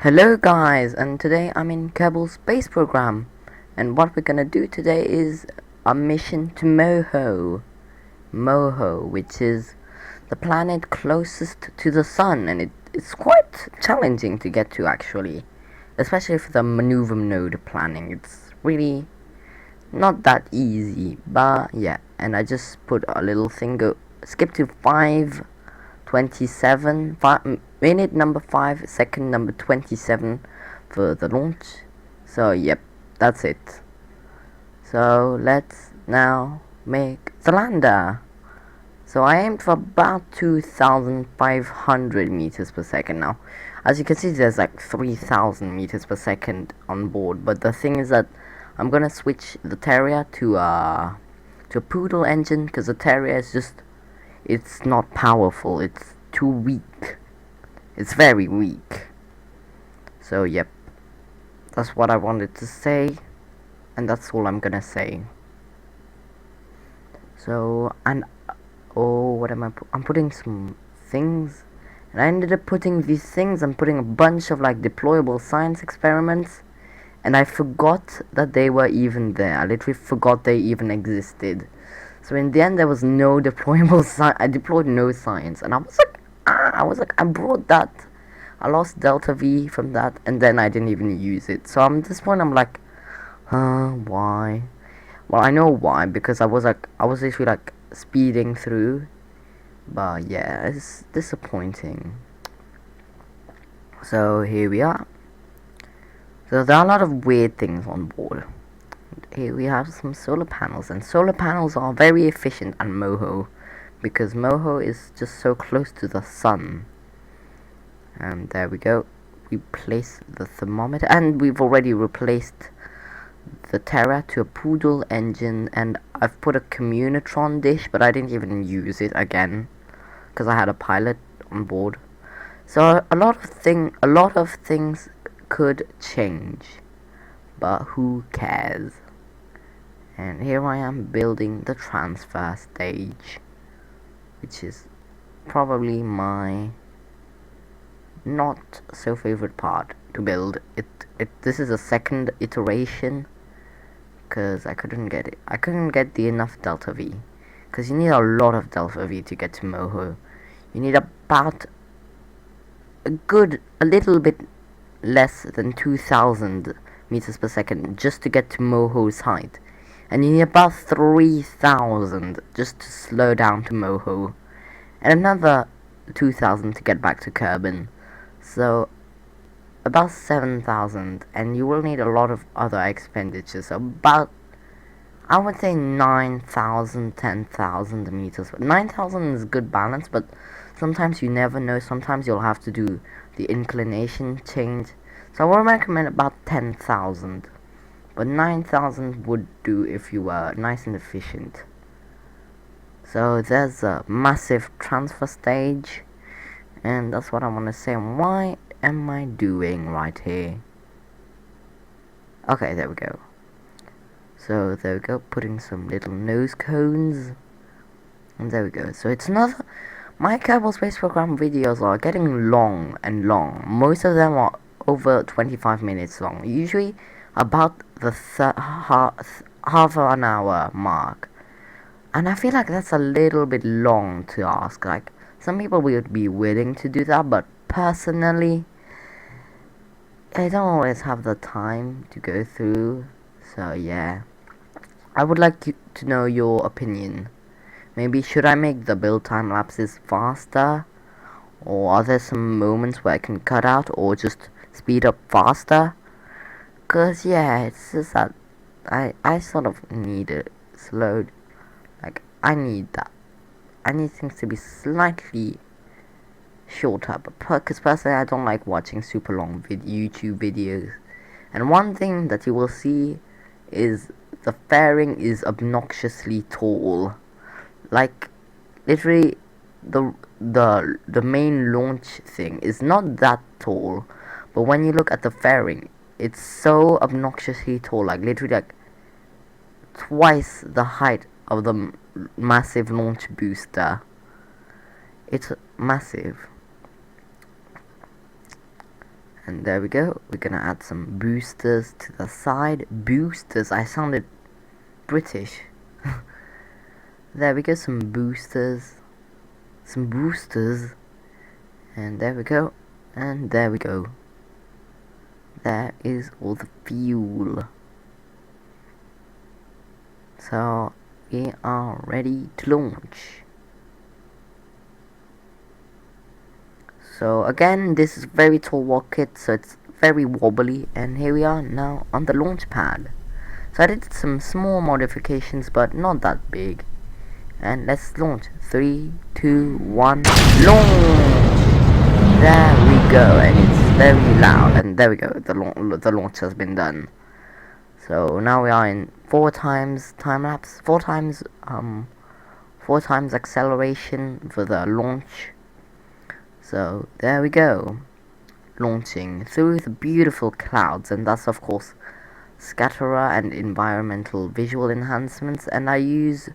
Hello guys, and today I'm in Kerbal Space Program, and what we're gonna do today is a mission to Moho, which is the planet closest to the sun, and it's quite challenging to get to actually, especially for the maneuver node planning. It's really not that easy, but yeah. And I just put a little thing, skip to 5:27, minute number 5, second number 27 for the launch. So yep, that's it. So let's now make the lander. So I aimed for about 2,500 meters per second now. As you can see, there's like 3,000 meters per second on board, but the thing is that I'm gonna switch the Terrier to a Poodle engine, because the Terrier is just, it's not powerful, it's too weak. It's very weak. So yep, that's what I wanted to say, and that's all I'm gonna say. So, and oh, what am I'm putting some things, and I ended up putting these things. I'm putting a bunch of like deployable science experiments, and I forgot that they were even there. I literally forgot they even existed. So in the end, there was no deployable science. I deployed no science, and I was like, I brought that. I lost delta V from that, and then I didn't even use it. So at this point, I'm like, why? Well, I know why, because I was literally like speeding through. But yeah, it's disappointing. So here we are. So there are a lot of weird things on board. Here we have some solar panels, and solar panels are very efficient at Moho, because Moho is just so close to the sun. And there we go. We place the thermometer, and we've already replaced the Terra to a Poodle engine, and I've put a Communitron dish, but I didn't even use it again because I had a pilot on board. So a lot of things could change, but who cares? And here I am building the transfer stage, which is probably my not so favorite part to build. This is a second iteration, because I couldn't get the enough delta V, because you need a lot of delta V to get to Moho. You need about a little bit less than 2,000 meters per second just to get to Moho's height, and you need about 3,000 just to slow down to Moho, and another 2,000 to get back to Kerbin. So about 7,000, and you will need a lot of other expenditures. So about, I would say 9,000, 10,000 meters. 9,000 is good balance, but sometimes you never know. Sometimes you'll have to do the inclination change. So I would recommend about 10,000, but 9,000 would do if you were nice and efficient. So there's a massive transfer stage, and that's what I want to say. Why am I doing right here? Okay, there we go. So there we go, putting some little nose cones, and there we go. So it's another, my Kerbal Space Program videos are getting long and long. Most of them are over 25 minutes long, usually about the half an hour mark, and I feel like that's a little bit long to ask. Like, some people would be willing to do that, but personally, I don't always have the time to go through. So yeah, I would like you to know your opinion. Maybe should I make the build time lapses faster, or are there some moments where I can cut out or just speed up faster? Cause yeah, it's just that I sort of need it slowed. Like, I need that. I need things to be slightly shorter, because personally I don't like watching super long YouTube videos. And one thing that you will see is the fairing is obnoxiously tall. Like, literally, the main launch thing is not that tall, but when you look at the fairing, it's so obnoxiously tall. Like, literally, like twice the height of the massive launch booster. It's massive. And there we go. We're gonna add some boosters to the side. Boosters, I sounded British. There we go, some boosters. Some boosters. And there we go. And there we go. There is all the fuel. So we are ready to launch. So again, this is very tall rocket, so it's very wobbly, and here we are now on the launch pad. So I did some small modifications, but not that big. And let's launch. 3, 2, 1, launch! There we go, and it's very loud, and there we go, the launch has been done. So now we are in 4 times time lapse, 4 times acceleration for the launch. So there we go, launching through the beautiful clouds, and that's of course scatterer and environmental visual enhancements, and I use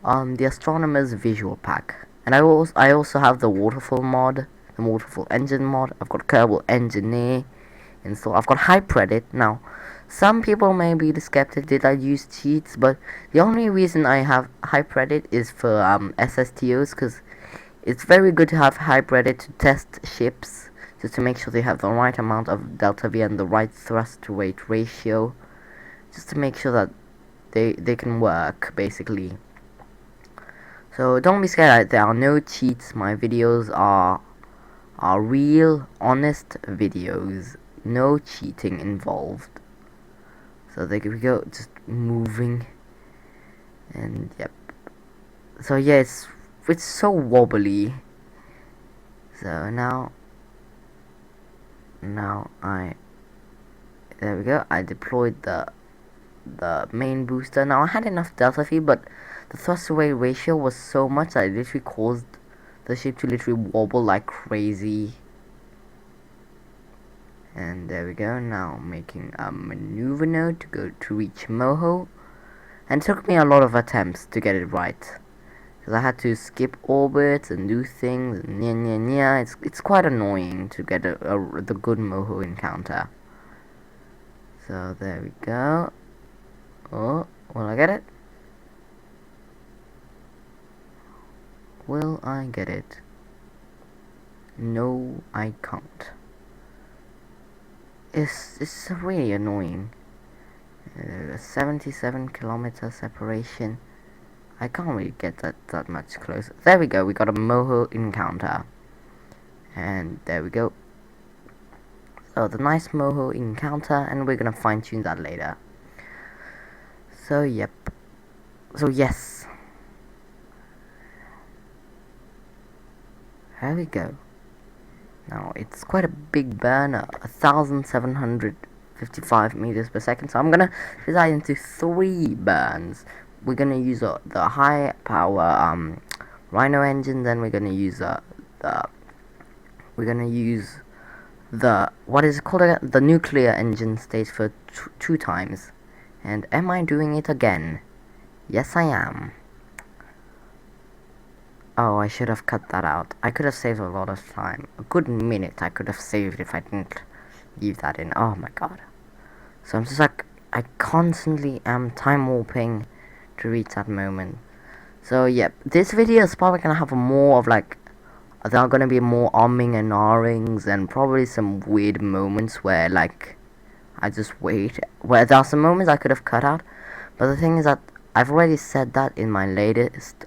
the astronomer's visual pack, and I also have the waterfall mod, the waterfall engine mod. I've got Kerbal Engineer installed. I've got HyperEdit. Now some people may be skeptic, did I use cheats? But the only reason I have HyperEdit is for SSTOs, because it's very good to have HyperEdit to test ships, just to make sure they have the right amount of delta V and the right thrust to weight ratio, just to make sure that they can work, basically. So don't be scared, there are no cheats. My videos are real, honest videos, no cheating involved. So there we go, just moving, and yep. So yeah, it's so wobbly. So now there we go, I deployed the main booster. Now I had enough delta V, but the thrust to weight ratio was so much that it literally caused the ship to literally wobble like crazy. And there we go, now making a maneuver node to go to reach Moho, and it took me a lot of attempts to get it right, because I had to skip orbits and do things, and it's quite annoying to get the good Moho encounter. So there we go. Oh, will I get it? Will I get it? No, I can't. It's really annoying. 77-kilometer separation. I can't really get that much closer. There we go, we got a Moho encounter. And there we go. So the nice Moho encounter, and we're gonna fine tune that later. So yep. So yes. There we go. Now it's quite a big burner, 1,755 meters per second. So I'm gonna split that into 3 burns. We're gonna use the high power Rhino engine. Then we're gonna use the what is it called again? The nuclear engine stage for 2 times. And am I doing it again? Yes, I am. Oh, I should have cut that out. I could have saved a lot of time. A good minute I could have saved if I didn't leave that in. Oh my god. So I'm just like, I constantly am time warping to reach that moment. So yep, this video is probably gonna have more of like, there are gonna be more umming and ahhings, and probably some weird moments where like I just wait, where there are some moments I could have cut out. But the thing is that I've already said that in my latest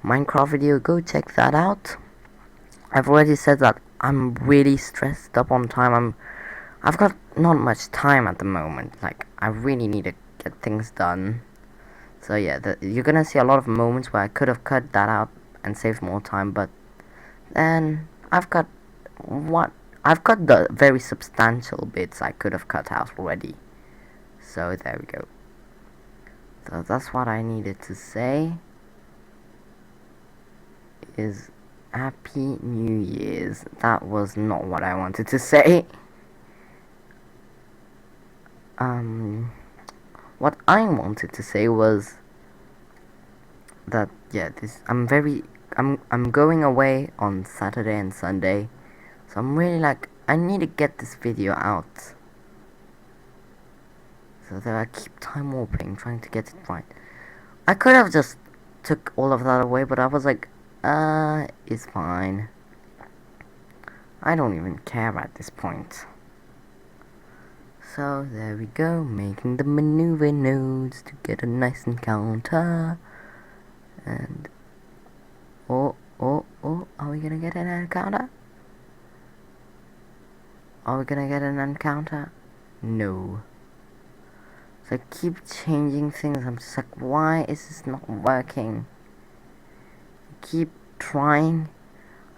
Minecraft video. Go check that out. I've already said that I'm really stressed up on time. I've got not much time at the moment. Like, I really need to get things done. So yeah, you're gonna see a lot of moments where I could have cut that out and saved more time, but then I've got the very substantial bits I could have cut out already. So there we go. So that's what I needed to say. Is Happy New Year's. That was not what I wanted to say. What I wanted to say was that yeah, I'm going away on Saturday and Sunday, so I'm really like I need to get this video out. So that I keep time warping, trying to get it right. I could have just took all of that away, but I was like, it's fine. I don't even care at this point. So there we go, making the maneuver nodes to get a nice encounter. And oh, are we gonna get an encounter? Are we gonna get an encounter? No. So I keep changing things. I'm just like, why is this not working? Keep trying.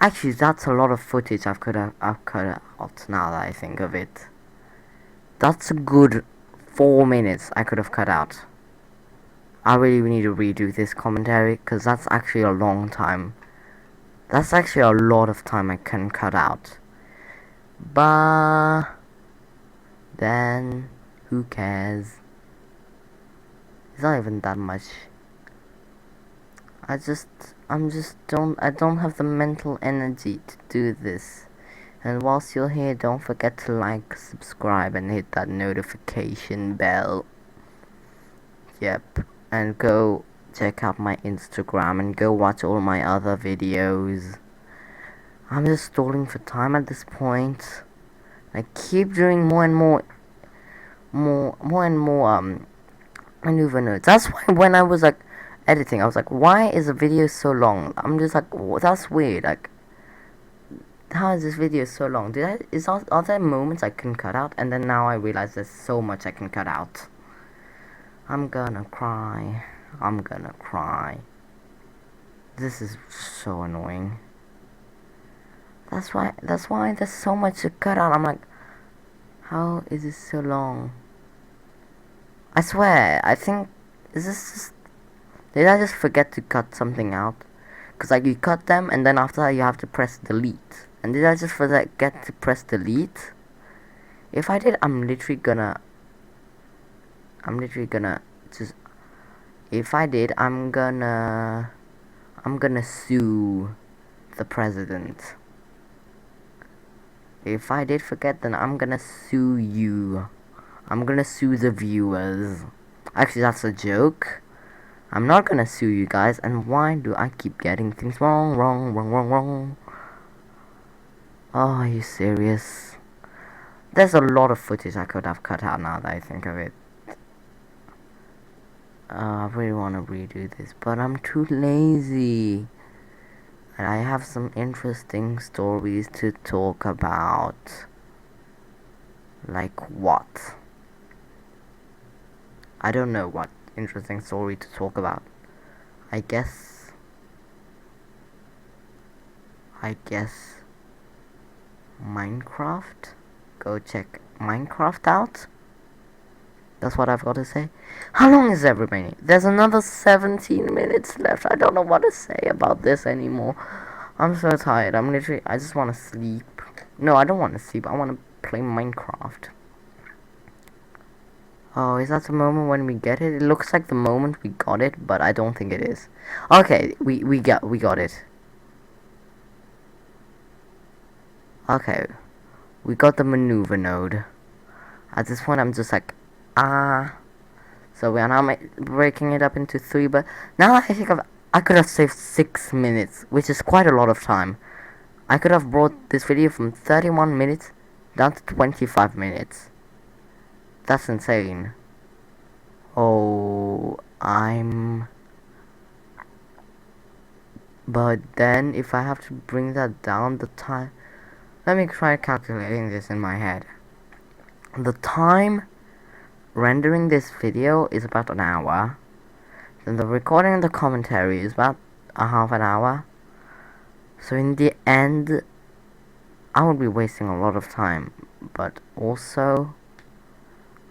Actually, that's a lot of footage I've cut out now that I think of it. That's a good 4 minutes I could have cut out. I really need to redo this commentary, because that's actually a long time. That's actually a lot of time I can cut out. But then, who cares? It's not even that much. I don't have the mental energy to do this. And whilst you're here, don't forget to like, subscribe, and hit that notification bell. Yep. And go check out my Instagram and go watch all my other videos. I'm just stalling for time at this point. I keep doing more and more maneuver notes. That's why when I was like editing, I was like, why is the video so long? I'm just like, that's weird. Like, how is this video so long? Are there moments I can cut out? And then now I realize there's so much I can cut out. I'm gonna cry. I'm gonna cry. This is so annoying. That's why there's so much to cut out. I'm like, how is this so long? I swear, I think, did I just forget to cut something out? Cause like you cut them and then after that you have to press delete. And did I just forget to press delete? If I did, I'm literally gonna just, if I did, I'm gonna sue the president. If I did forget, then I'm gonna sue you. I'm gonna sue the viewers. Actually, that's a joke. I'm not gonna sue you guys. And why do I keep getting things wrong? Oh, are you serious? There's a lot of footage I could have cut out now that I think of it. I really want to redo this, but I'm too lazy. And I have some interesting stories to talk about. Like what? I don't know what interesting story to talk about. I guess Minecraft. Go check Minecraft out. That's what I've got to say. How long is it remaining? There's another 17 minutes left. I don't know what to say about this anymore. I'm so tired. I just want to sleep. No, I don't want to sleep. I want to play Minecraft. Oh, is that the moment when we get it? It looks like the moment we got it, but I don't think it is. Okay, we got it. Okay, we got the maneuver node. At this point, I'm just like, So we are now breaking it up into 3, but now I think I could have saved 6 minutes, which is quite a lot of time. I could have brought this video from 31 minutes down to 25 minutes. That's insane. Oh, but then if I have to bring that down, the time, let me try calculating this in my head. The time rendering this video is about an hour. Then the recording and the commentary is about a half an hour. So in the end, I would be wasting a lot of time. But also,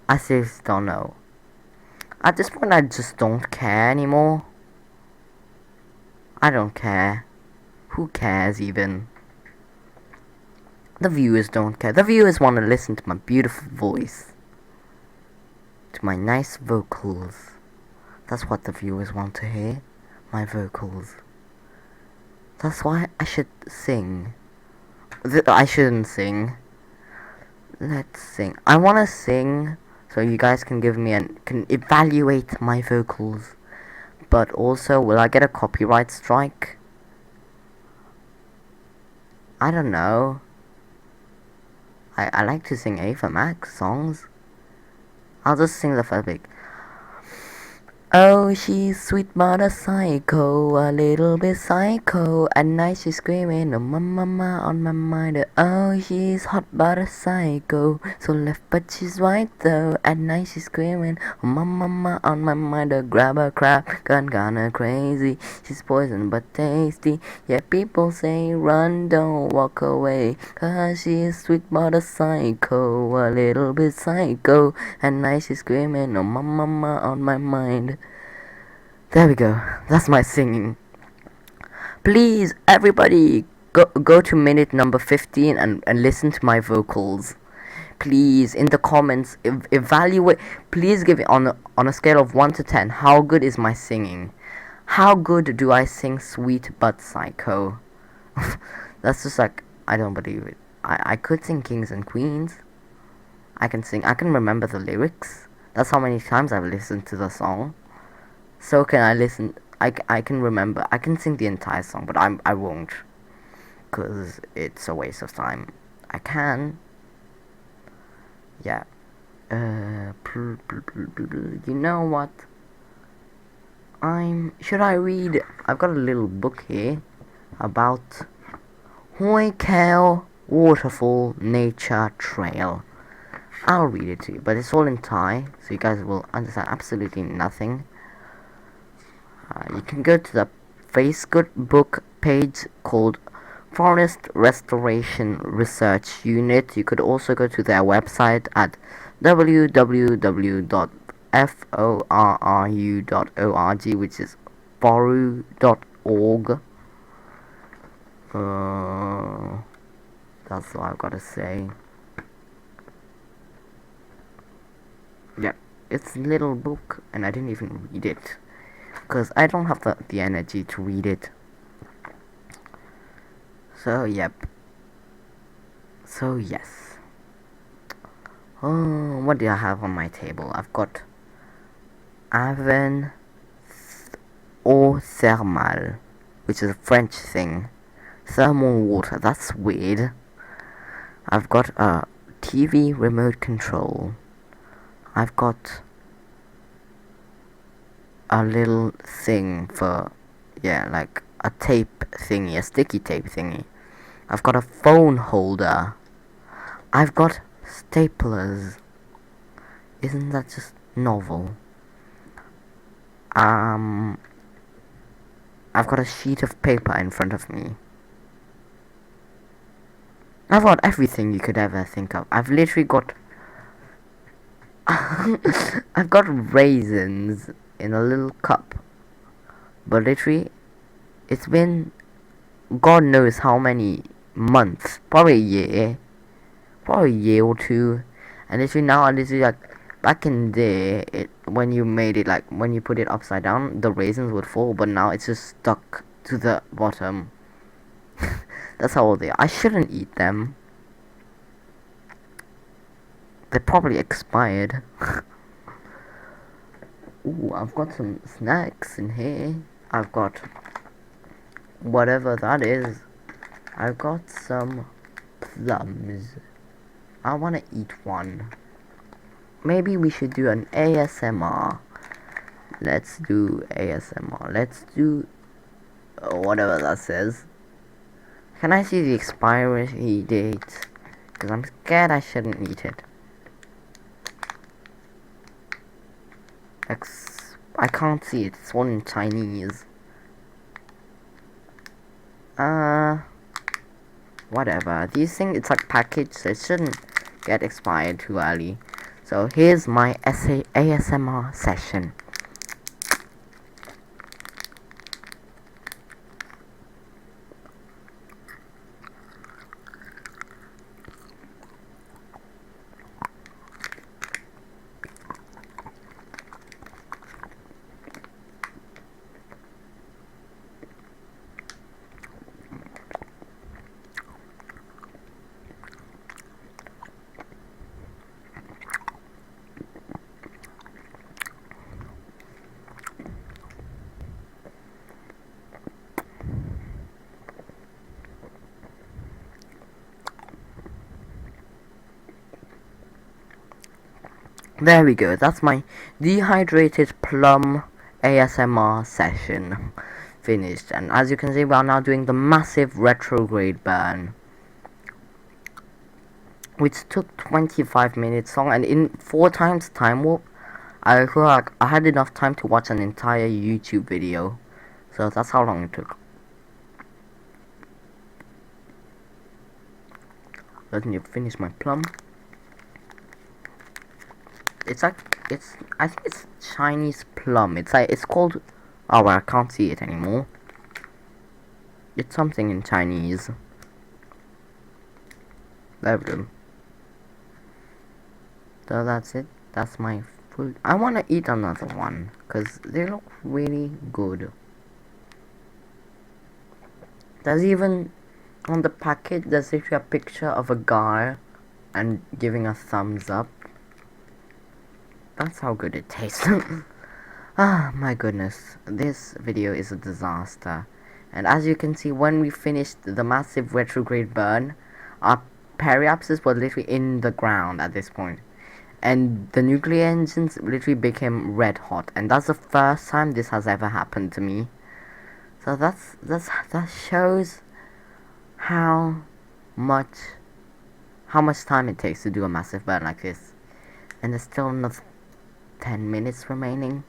I seriously don't know. At this point, I just don't care anymore. I don't care. Who cares even? The viewers don't care. The viewers want to listen to my beautiful voice. To my nice vocals. That's what the viewers want to hear. My vocals. That's why I should sing. I shouldn't sing. Let's sing. I wanna sing so you guys can give me and can evaluate my vocals. But also, will I get a copyright strike? I don't know. I like to sing Ava Max songs. I'll just sing the first bit. Oh, she's sweet but a psycho, a little bit psycho. At night she's screaming, oh my mama on my mind. Oh, she's hot but a psycho, so left but she's right though. At night she's screaming, oh my mama on my mind. Grab a crap, gone kinda crazy. She's poison but tasty. Yeah, people say run, don't walk away. 'Cause she's sweet but a psycho, a little bit psycho. At night she's screaming, oh my mama on my mind. There we go. That's my singing. Please, everybody, go to minute number 15 and listen to my vocals. Please, in the comments, evaluate. Please give it on a scale of 1 to 10. How good is my singing? How good do I sing Sweet But Psycho? That's just like, I don't believe it. I could sing Kings and Queens. I can remember the lyrics. That's how many times I've listened to the song. So can I listen? I can remember. I can sing the entire song, but I won't, cause it's a waste of time. I can. Yeah. You know what? Should I read? I've got a little book here about Hoi Kao Waterfall Nature Trail. I'll read it to you, but it's all in Thai, so you guys will understand absolutely nothing. You can go to the Facebook page called Forest Restoration Research Unit. You could also go to their website at www.forru.org, which is foru.org. That's all I've got to say. Yeah, it's a little book, and I didn't even read it, because I don't have the energy to read it. So, yep. So, yes. Oh, what do I have on my table? I've got Aven or thermal, which is a French thing. Thermal water, that's weird. I've got a TV remote control. I've got a little thing for, yeah, like a tape thingy, a sticky tape thingy. I've got a phone holder. I've got staplers. Isn't that just novel? I've got a sheet of paper in front of me. I've got everything you could ever think of. I've literally got I've got raisins in a little cup. But literally, it's been God knows how many months, probably a year or two, and literally now I literally like back in there, when you made it, like when you put it upside down, the raisins would fall, but now it's just stuck to the bottom. That's how old they are. I shouldn't eat them. They're probably expired. Ooh, I've got some snacks in here. I've got whatever that is. I've got some plums. I wanna eat one. Maybe we should do an ASMR. Let's do ASMR. Let's do whatever that says. Can I see the expiry date? Because I'm scared I shouldn't eat it. I can't see it. It's all in Chinese. Whatever. These things, it's like packaged, so it shouldn't get expired too early. So here's my ASMR session. There we go. That's my dehydrated plum ASMR session finished. And as you can see, we are now doing the massive retrograde burn, which took 25 minutes long. And in 4 times time warp, I feel like I had enough time to watch an entire YouTube video. So that's how long it took. Let me finish my plum. It's like, I think it's Chinese plum. It's called, oh well, I can't see it anymore. It's something in Chinese. There we go. So that's it. That's my food. I want to eat another one because they look really good. There's even on the packet, there's actually a picture of a guy and giving a thumbs up. That's how good it tastes. Ah, my goodness. This video is a disaster. And as you can see, when we finished the massive retrograde burn, our periapses were literally in the ground at this point. And the nuclear engines literally became red hot. And that's the first time this has ever happened to me. So that shows how much time it takes to do a massive burn like this. And there's still another 10 minutes remaining.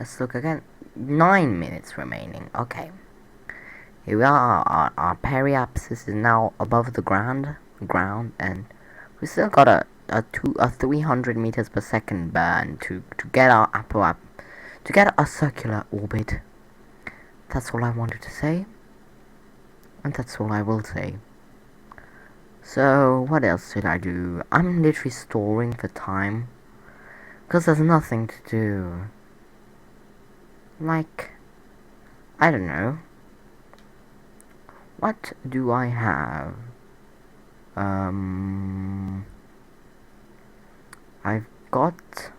Let's look again. 9 minutes remaining. Okay. Here we are. Our periapsis is now above the ground, and we still got a 300 meters per second burn to get our apparatus, to get a circular orbit. That's all I wanted to say, and that's all I will say. So what else should I do? I'm literally storing for time, because there's nothing to do. Like, I don't know. What do I have? I've got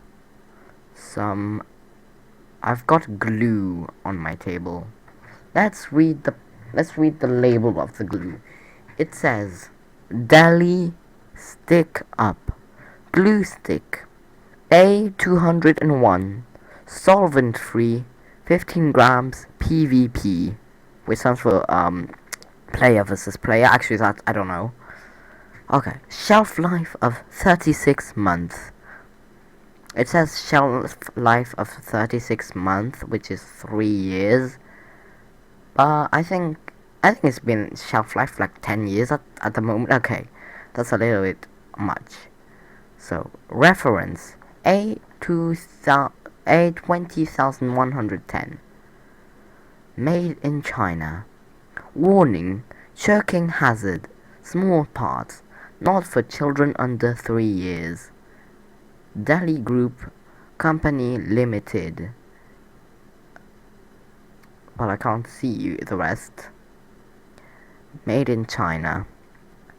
glue on my table. Let's read the label of the glue. It says Deli Stick Up Glue Stick A201 solvent free 15 grams PVP, which stands for player versus player. Actually, that I don't know. Okay, shelf life of 36 months. It says shelf life of 36 months, which is 3 years. But I think it's been shelf life like 10 years at the moment. Okay, that's a little bit much. So reference A20110. Made in China. Warning: choking hazard. Small parts. Not for children under 3 years. Delhi Group Company Limited. Well, I can't see the rest. Made in China.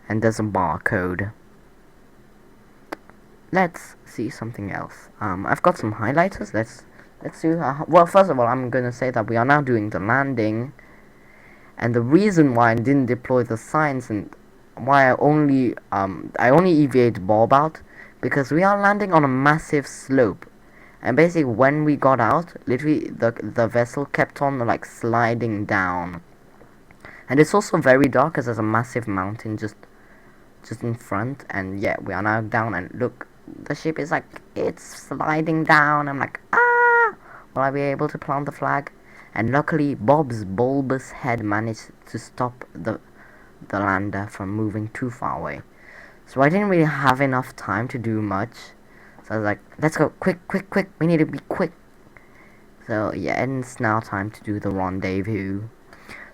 And there's a barcode. Let's see something else. I've got some highlighters. Let's do. Well, first of all, I'm gonna say that we are now doing the landing, and the reason why I didn't deploy the signs and why I only EVA'd Bob out, because we are landing on a massive slope, and basically when we got out, literally the vessel kept on like sliding down, and it's also very dark because there's a massive mountain just in front, and yeah, we are now down, and look, the ship is like, it's sliding down. I'm like, ah, will I be able to plant the flag? And luckily Bob's bulbous head managed to stop the lander from moving too far away, so I didn't really have enough time to do much. So I was like, let's go, quick, we need to be quick. So yeah, and it's now time to do the rendezvous.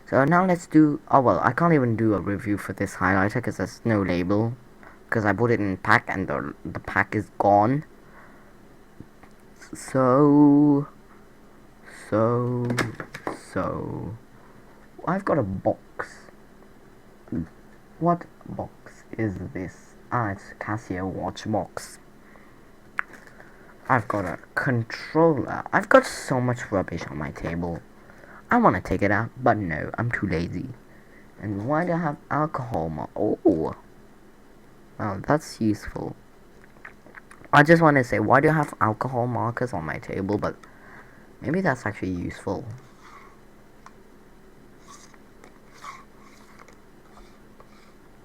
So now let's do, oh well, I can't even do a review for this highlighter because there's no label, because I put it in pack and the pack is gone. So I've got a box. What box is this? Ah, it's a Casio watch box. I've got a controller. I've got so much rubbish on my table. I want to take it out, but no, I'm too lazy. And why do I have alcohol? Oh, well, that's useful. I just want to say, why do I have alcohol markers on my table? But maybe that's actually useful.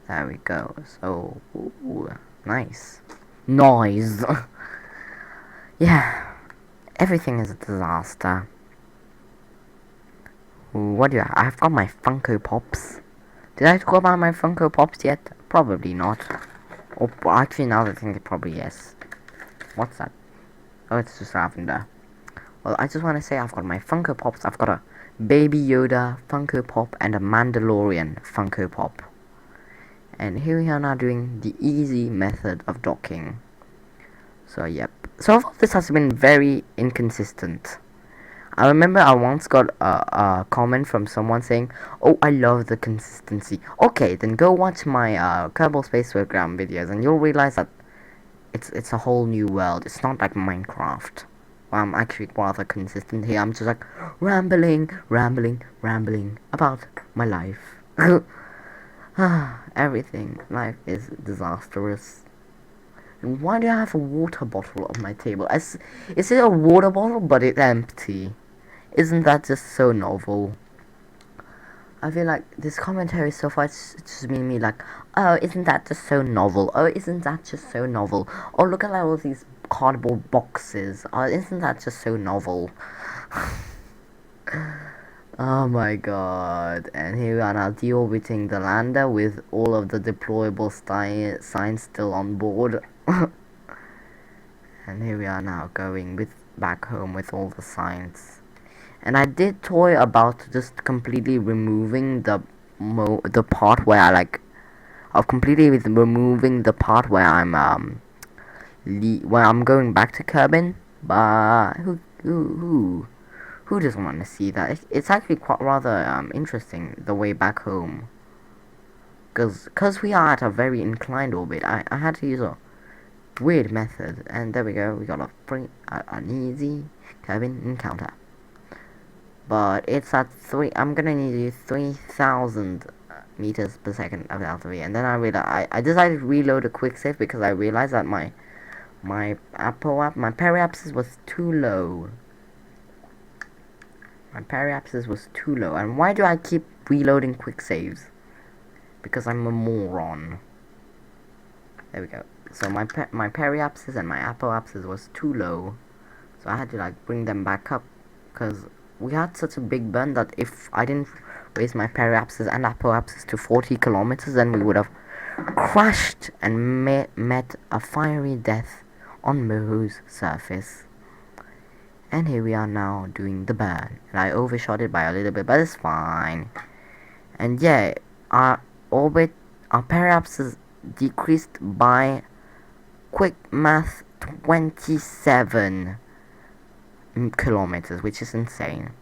There we go. So, ooh, nice. Noise. Yeah, everything is a disaster. Ooh, what do you have? I've got my Funko Pops. Did I talk about my Funko Pops yet? Probably not. Or actually, now that I think it probably yes. What's that? Oh, it's just lavender. Well, I just want to say I've got my Funko Pops. I've got a Baby Yoda Funko Pop and a Mandalorian Funko Pop. And here we are now doing the easy method of docking. So, yep. So far, this has been very inconsistent. I remember I once got a comment from someone saying, "Oh, I love the consistency." Okay, then go watch my Kerbal Space Program videos, and you'll realize that it's a whole new world. It's not like Minecraft. Well, I'm actually rather consistent here. I'm just like rambling about my life. Everything. Life is disastrous. And why do I have a water bottle on my table? Is it a water bottle, but it's empty? Isn't that just so novel? I feel like this commentary so far it's just made me like, oh, isn't that just so novel? Oh, isn't that just so novel? Oh, look at all these cardboard boxes. Oh, isn't that just so novel? Oh my god. And here we are now deorbiting the lander with all of the deployable signs still on board. And here we are now going back home with all the signs. And I did toy about just completely removing the part where I like, of completely removing the part where I'm where I'm going back to Kerbin. But who doesn't want to see that? It's actually quite rather interesting the way back home. Cause we are at a very inclined orbit. I had to use a weird method, and there we go. We got an easy Kerbin encounter. But it's at I'm gonna need to use 3,000 meters per second of L3, and then I decided to reload a quick save because I realized that my periapsis was too low. My periapsis was too low, and why do I keep reloading quick saves? Because I'm a moron. There we go. So my periapsis and my apoapsis was too low, so I had to like bring them back up, because we had such a big burn that if I didn't raise my periapsis and apoapsis to 40 kilometers, then we would have crashed and met a fiery death on Moho's surface. And here we are now doing the burn. And I overshot it by a little bit, but it's fine. And yeah, our periapsis decreased by quick math 27 kilometers, which is insane.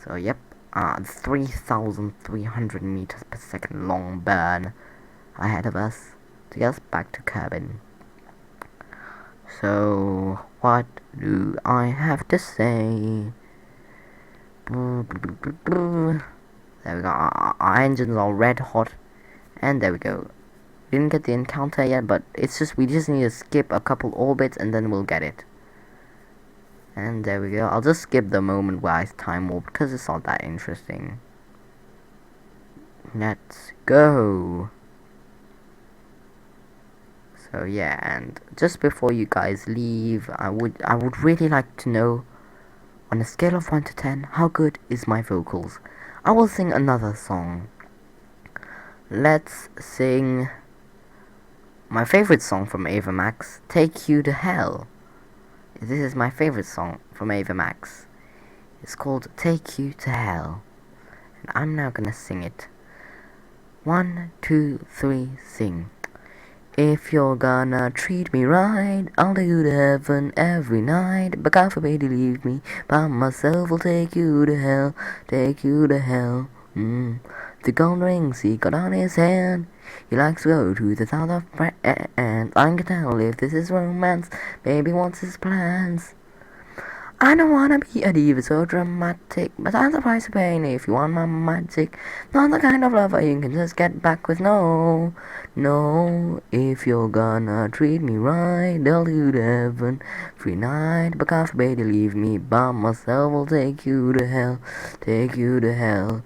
So yep, 3,300 meters per second long burn ahead of us to get us back to Kerbin. So what do I have to say? There we go. Our engines are red hot, and there we go. We didn't get the encounter yet, but we just need to skip a couple orbits and then we'll get it. And there we go. I'll just skip the moment where I time warp because it's not that interesting. Let's go. So yeah, and just before you guys leave, I would really like to know, on a scale of 1 to 10, how good is my vocals? I will sing another song. Let's sing my favorite song from Ava Max, Take You to Hell. This is my favorite song from Ava Max. It's called Take You to Hell. And I'm now gonna sing it. 1, 2, 3, sing. If you're gonna treat me right, I'll take you to heaven every night. But God forbid you leave me by myself, I'll take you to hell, take you to hell. The gold rings he got on his hand, he likes to go to the south of France. I can tell if this is romance, baby wants his plans. I don't wanna be a diva so dramatic, but that's the price of paying if you want my magic. Not the kind of lover you can just get back with, no. No, if you're gonna treat me right, they'll do to heaven. Free night, but can't forbid to leave me by myself. I'll take you to hell, take you to hell.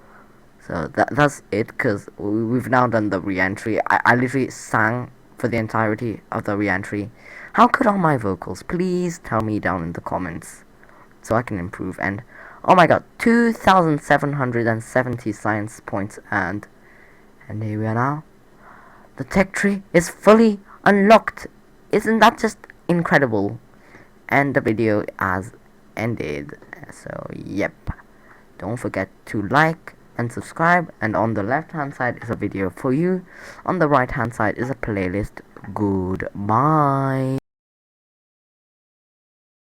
So that's it, cause we've now done the re-entry. I literally sang for the entirety of the re-entry. How good are my vocals? Please tell me down in the comments so I can improve. And oh my god, 2,770 science points earned. And here we are now. The tech tree is fully unlocked. Isn't that just incredible? And the video has ended. So yep. Don't forget to like and subscribe, and on the left hand side is a video for you, on the right hand side is a playlist. Goodbye.